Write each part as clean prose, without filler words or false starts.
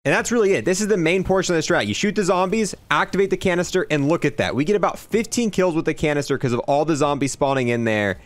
And that's really it. This is the main portion of the strat. You shoot the zombies, activate the canister, and look at that. We get about 15 kills with the canister because of all the zombies spawning in there.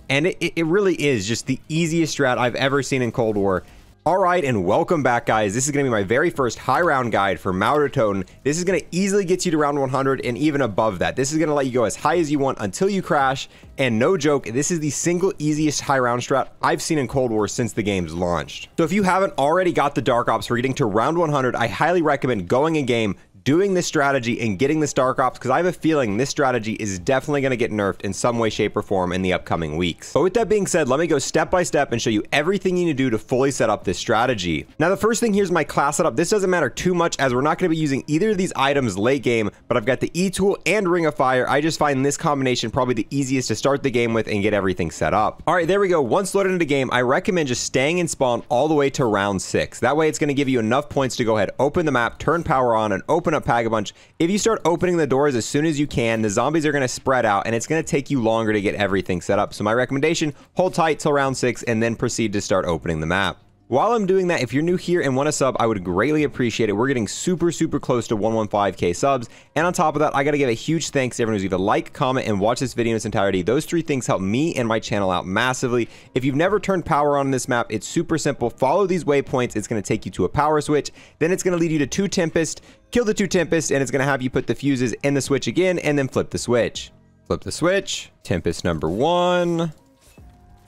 And it really is just the easiest strat I've ever seen in Cold War. All right, and welcome back, guys. This is going to be my very first high round guide for MAUER to Toten. This is going to easily get you to round 100 and even above that. This is going to let you go as high as you want until you crash. And no joke, this is the single easiest high round strat I've seen in Cold War since the game's launched. So if you haven't already got the Dark Ops for getting to round 100, I highly recommend going in game, doing this strategy and getting this Dark Ops, because I have a feeling this strategy is definitely going to get nerfed in some way, shape, or form in the upcoming weeks. But with that being said, let me go step by step and show you everything you need to do to fully set up this strategy. Now, the first thing here is my class setup. This doesn't matter too much as we're not going to be using either of these items late game, but I've got the E tool and Ring of Fire. I just find this combination probably the easiest to start the game with and get everything set up. All right, there we go. Once loaded into game, I recommend just staying in spawn all the way to round 6. That way it's going to give you enough points to go ahead, open the map, turn power on, and open up Pack-a-Punch. If you start opening the doors as soon as you can, the zombies are going to spread out and it's going to take you longer to get everything set up. So my recommendation, hold tight till round 6 and then proceed to start opening the map. While I'm doing that, if you're new here and want to sub, I would greatly appreciate it. We're getting super close to 115k subs. And on top of that, I got to give a huge thanks to everyone who's either like, comment, and watch this video in its entirety. Those 3 things help me and my channel out massively. If you've never turned power on this map, it's super simple. Follow these waypoints. It's going to take you to a power switch. Then it's going to lead you to 2 Tempest. Kill the 2 Tempest, and it's going to have you put the fuses in the switch again, and then flip the switch. Flip the switch. Tempest number 1.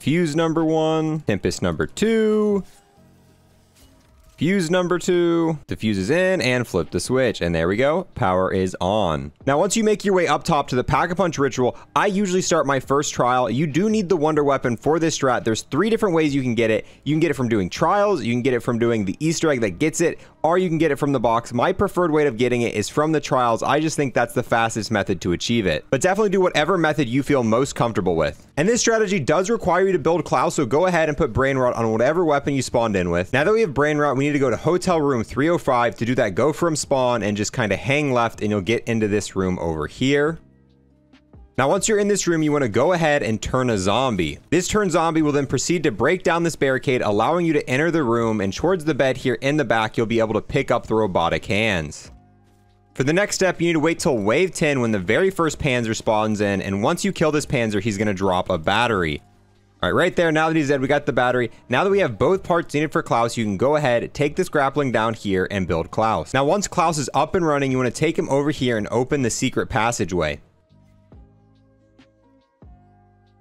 Fuse number 1. Tempest number 2. Fuse number 2, the fuse is in, and flip the switch, and there we go, power is on. Now, once you make your way up top to the Pack-a-Punch ritual, I usually start my first trial. You do need the wonder weapon for this strat. There's 3 different ways you can get it. You can get it from doing trials, you can get it from doing the Easter egg that gets it, or you can get it from the box. My preferred way of getting it is from the trials. I just think that's the fastest method to achieve it. But definitely do whatever method you feel most comfortable with. And this strategy does require you to build Klaus, so go ahead and put Brain Rot on whatever weapon you spawned in with. Now that we have Brain Rot, we need to go to hotel room 305. To do that, go from spawn and just kind of hang left and you'll get into this room over here. Now, once you're in this room, you want to go ahead and turn a zombie. This turn zombie will then proceed to break down this barricade, allowing you to enter the room, and towards the bed here in the back, you'll be able to pick up the robotic hands. For the next step, you need to wait till wave 10 when the very first Panzer spawns in, and once you kill this Panzer, he's going to drop a battery. All right, right there, now that he's dead, we got the battery. Now that we have both parts needed for Klaus, you can go ahead, take this grappling down here, and build Klaus. Now, once Klaus is up and running, you want to take him over here and open the secret passageway.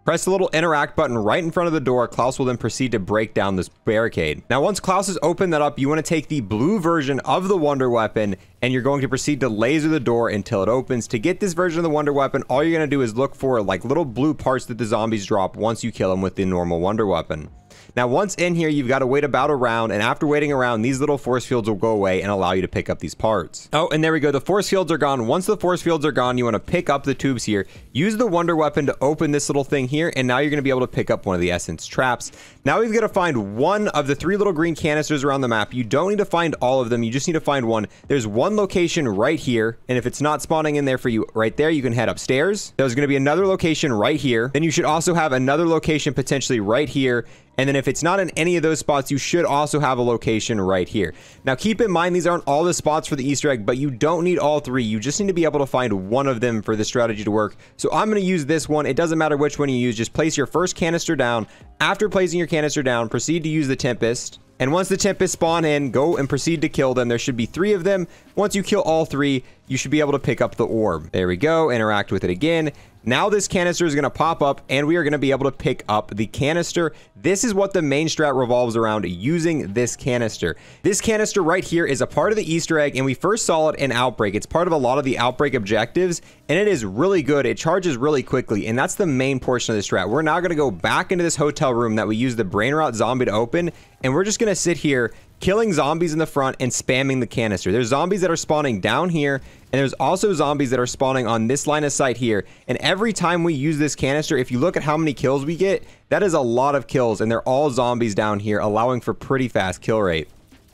Press the little interact button right in front of the door. Klaus will then proceed to break down this barricade. Now, once Klaus has opened that up, you want to take the blue version of the wonder weapon, and you're going to proceed to laser the door until it opens. To get this version of the wonder weapon, all you're going to do is look for like little blue parts that the zombies drop once you kill them with the normal wonder weapon. Now, once in here, you've got to wait about a round, and after waiting around, these little force fields will go away and allow you to pick up these parts. Oh, and there we go. The force fields are gone. Once the force fields are gone, you want to pick up the tubes here. Use the wonder weapon to open this little thing here, and now you're going to be able to pick up one of the essence traps. Now we've got to find one of the 3 little green canisters around the map. You don't need to find all of them. You just need to find one. There's one location right here, and if it's not spawning in there for you right there, you can head upstairs. There's going to be another location right here. Then you should also have another location potentially right here. And then if it's not in any of those spots, you should also have a location right here. Now, keep in mind, these aren't all the spots for the Easter egg, but you don't need all 3. You just need to be able to find one of them for the strategy to work. So I'm going to use this one. It doesn't matter which one you use. Just place your first canister down. After placing your canister down, proceed to use the Tempest. And once the Tempest spawn in, go and proceed to kill them. There should be 3 of them. Once you kill all 3, you should be able to pick up the orb. There we go. Interact with it again. Now this canister is going to pop up, and we are going to be able to pick up the canister. This is what the main strat revolves around, using this canister. This canister right here is a part of the Easter egg, and we first saw it in Outbreak. It's part of a lot of the Outbreak objectives, and it is really good. It charges really quickly, and that's the main portion of the strat. We're now going to go back into this hotel room that we used the Brain Rot zombie to open, and we're just going to sit here killing zombies in the front and spamming the canister. There's zombies that are spawning down here, and there's also zombies that are spawning on this line of sight here. And every time we use this canister, if you look at how many kills we get, that is a lot of kills, and they're all zombies down here, allowing for pretty fast kill rate.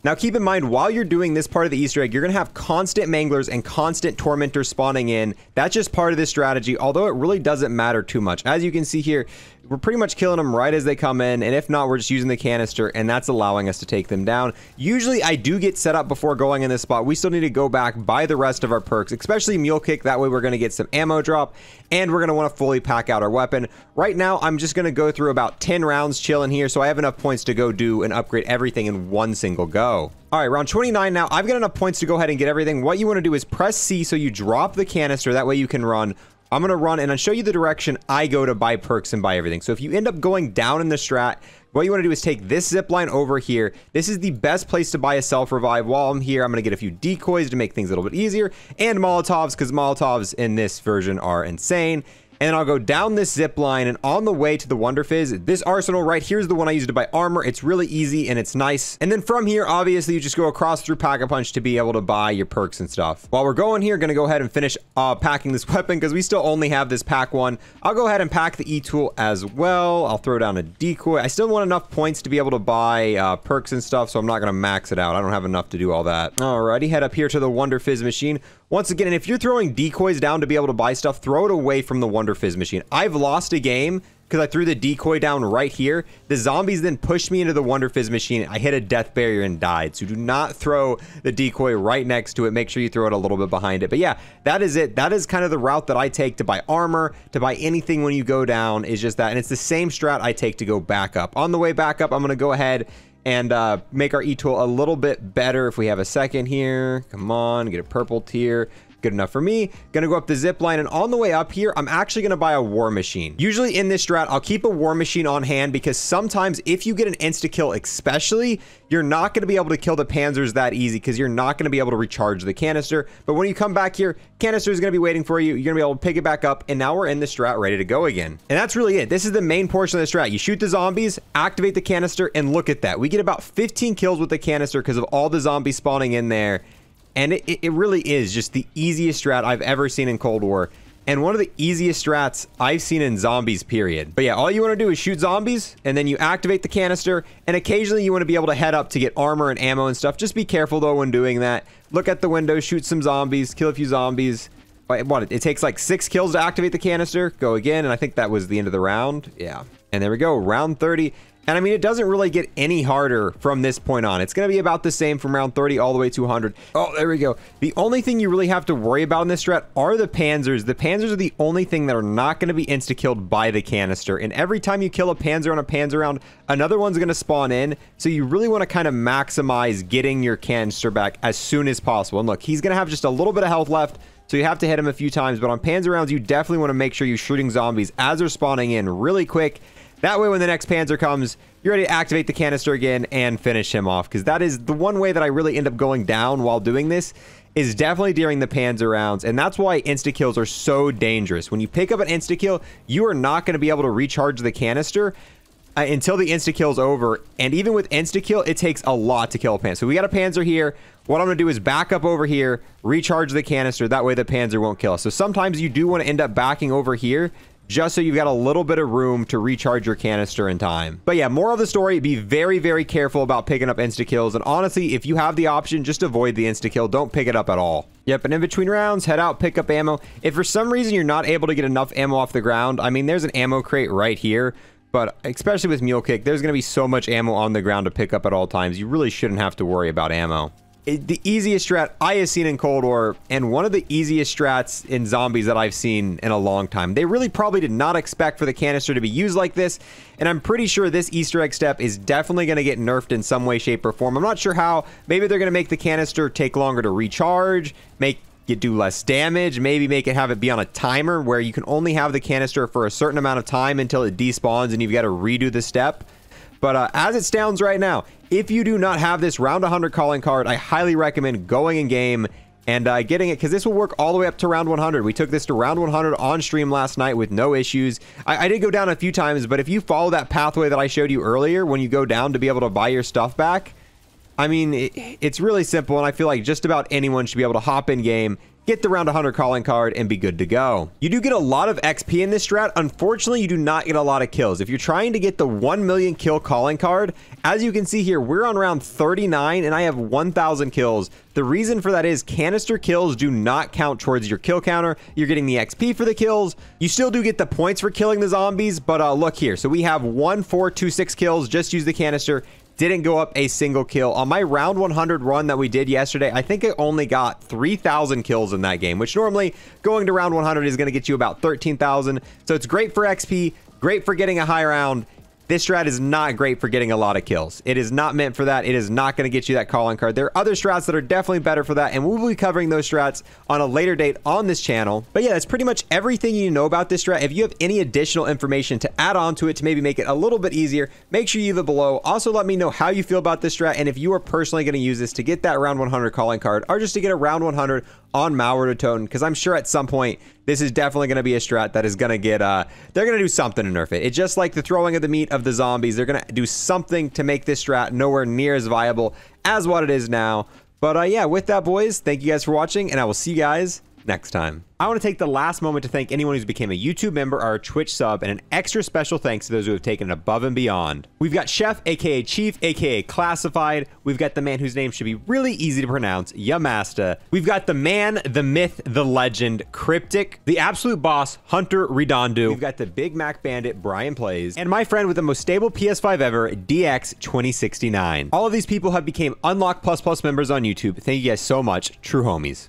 Now, keep in mind, while you're doing this part of the Easter egg, you're going to have constant manglers and constant tormentors spawning in. That's just part of this strategy, although it really doesn't matter too much. As you can see here, we're pretty much killing them right as they come in, and if not, we're just using the canister, and that's allowing us to take them down. Usually, I do get set up before going in this spot. We still need to go back, buy the rest of our perks, especially Mule Kick. That way, we're going to get some ammo drop, and we're going to want to fully pack out our weapon. Right now, I'm just going to go through about 10 rounds chilling here, so I have enough points to go do and upgrade everything in one single go. All right, round 29 now. I've got enough points to go ahead and get everything. What you want to do is press C so you drop the canister. That way you can run. I'm going to run and I'll show you the direction I go to buy perks and buy everything. So if you end up going down in the strat, what you want to do is take this zip line over here. This is the best place to buy a self-revive. While I'm here, I'm going to get a few decoys to make things a little bit easier, and Molotovs, because Molotovs in this version are insane. And then I'll go down this zip line, and on the way to the Wonder Fizz, this arsenal right here is the one I use to buy armor. It's really easy and it's nice. And then from here, obviously, you just go across through Pack-a-Punch to be able to buy your perks and stuff. While we're going here, gonna go ahead and finish packing this weapon because we still only have this pack one. I'll go ahead and pack the E-tool as well. I'll throw down a decoy. I still want enough points to be able to buy perks and stuff, so I'm not gonna max it out. I don't have enough to do all that. Alrighty, head up here to the Wonder Fizz machine. Once again, and if you're throwing decoys down to be able to buy stuff, throw it away from the Wonder Fizz machine. I've lost a game because I threw the decoy down right here. The zombies then pushed me into the Wonder Fizz machine. I hit a death barrier and died. So do not throw the decoy right next to it. Make sure you throw it a little bit behind it. But yeah, that is it. That is kind of the route that I take to buy armor, to buy anything when you go down, is just that. And it's the same strat I take to go back up. On the way back up, I'm going to go ahead and make our E-tool a little bit better if we have a second here. Come on, get a purple tier. Good enough for me. Gonna go up the zip line, and on the way up here, I'm actually gonna buy a war machine. Usually in this strat, I'll keep a war machine on hand because sometimes if you get an insta-kill especially, you're not gonna be able to kill the panzers that easy because you're not gonna be able to recharge the canister. But when you come back here, canister is gonna be waiting for you. You're gonna be able to pick it back up, and now we're in the strat ready to go again. And that's really it. This is the main portion of the strat. You shoot the zombies, activate the canister, and look at that. We get about 15 kills with the canister because of all the zombies spawning in there. And it really is just the easiest strat I've ever seen in Cold War. And one of the easiest strats I've seen in zombies, period. But yeah, all you want to do is shoot zombies, and then you activate the canister, and occasionally you want to be able to head up to get armor and ammo and stuff. Just be careful, though, when doing that. Look at the window, shoot some zombies, kill a few zombies. What, it takes like 6 kills to activate the canister. Go again, and I think that was the end of the round. Yeah. And there we go, round 30. And I mean, it doesn't really get any harder from this point on. It's going to be about the same from round 30 all the way to 100. Oh, there we go. The only thing you really have to worry about in this strat are the panzers. The panzers are the only thing that are not going to be insta-killed by the canister. And every time you kill a panzer on a panzer round, another one's going to spawn in. So you really want to kind of maximize getting your canister back as soon as possible. And look, he's going to have just a little bit of health left, so you have to hit him a few times. But on panzer rounds, you definitely want to make sure you're shooting zombies as they're spawning in really quick. That way, when the next panzer comes, you're ready to activate the canister again and finish him off. Because that is the one way that I really end up going down while doing this, is definitely during the panzer rounds. And that's why insta-kills are so dangerous. When you pick up an insta-kill, you are not going to be able to recharge the canister until the insta-kill's over. And even with insta-kill, it takes a lot to kill a panzer. So we got a panzer here. What I'm going to do is back up over here, recharge the canister. That way the panzer won't kill us. So sometimes you do want to end up backing over here, just so you've got a little bit of room to recharge your canister in time. But yeah, moral of the story, be very, very careful about picking up insta-kills. And honestly, if you have the option, just avoid the insta-kill. Don't pick it up at all. Yep, and in between rounds, head out, pick up ammo. If for some reason you're not able to get enough ammo off the ground, I mean, there's an ammo crate right here. But especially with Mule Kick, there's going to be so much ammo on the ground to pick up at all times. You really shouldn't have to worry about ammo. The easiest strat I have seen in Cold War, and one of the easiest strats in zombies that I've seen in a long time. They really probably did not expect for the canister to be used like this, and I'm pretty sure this Easter egg step is definitely going to get nerfed in some way, shape, or form. I'm not sure how. Maybe they're going to make the canister take longer to recharge, make it do less damage, maybe have it be on a timer where you can only have the canister for a certain amount of time until it despawns and you've got to redo the step. But as it stands right now, if you do not have this round 100 calling card, I highly recommend going in game and getting it, because this will work all the way up to round 100. We took this to round 100 on stream last night with no issues. I did go down a few times, but if you follow that pathway that I showed you earlier, when you go down to be able to buy your stuff back, I mean, it's really simple, and I feel like just about anyone should be able to hop in game, get the round 100 calling card, and be good to go. You do get a lot of XP in this strat. Unfortunately, you do not get a lot of kills. If you're trying to get the 1 million kill calling card, as you can see here, we're on round 39 and I have 1,000 kills. The reason for that is canister kills do not count towards your kill counter. You're getting the XP for the kills. You still do get the points for killing the zombies, but look here. So we have 1, 4, 2, 6 kills. Just use the canister. Didn't go up a single kill. On my round 100 run that we did yesterday, I think I only got 3,000 kills in that game, which normally going to round 100 is going to get you about 13,000. So it's great for XP, great for getting a high round. This strat is not great for getting a lot of kills. It is not meant for that. It is not going to get you that calling card. There are other strats that are definitely better for that, and we'll be covering those strats on a later date on this channel. But yeah, that's pretty much everything you know about this strat. If you have any additional information to add on to it to maybe make it a little bit easier, make sure you leave it below. Also, let me know how you feel about this strat and if you are personally going to use this to get that round 100 calling card or just to get a round 100 on MAUER to Toten, because I'm sure at some point this is definitely going to be a strat that is going to get they're going to do something to nerf it. It's just like the throwing of the meat of the zombies. They're going to do something to make this strat nowhere near as viable as what it is now. But yeah, with that, boys, thank you guys for watching, and I will see you guys next time. I want to take the last moment to thank anyone who's became a YouTube member or a Twitch sub, and an extra special thanks to those who have taken it above and beyond. We've got Chef, aka Chief, aka Classified. We've got the man whose name should be really easy to pronounce, Yamasta. We've got the man, the myth, the legend, Cryptic, the absolute boss, Hunter Redondu. We've got the Big Mac Bandit, Brian Plays, and my friend with the most stable PS5 ever, DX2069. All of these people have become Unlock++ members on YouTube. Thank you guys so much, true homies.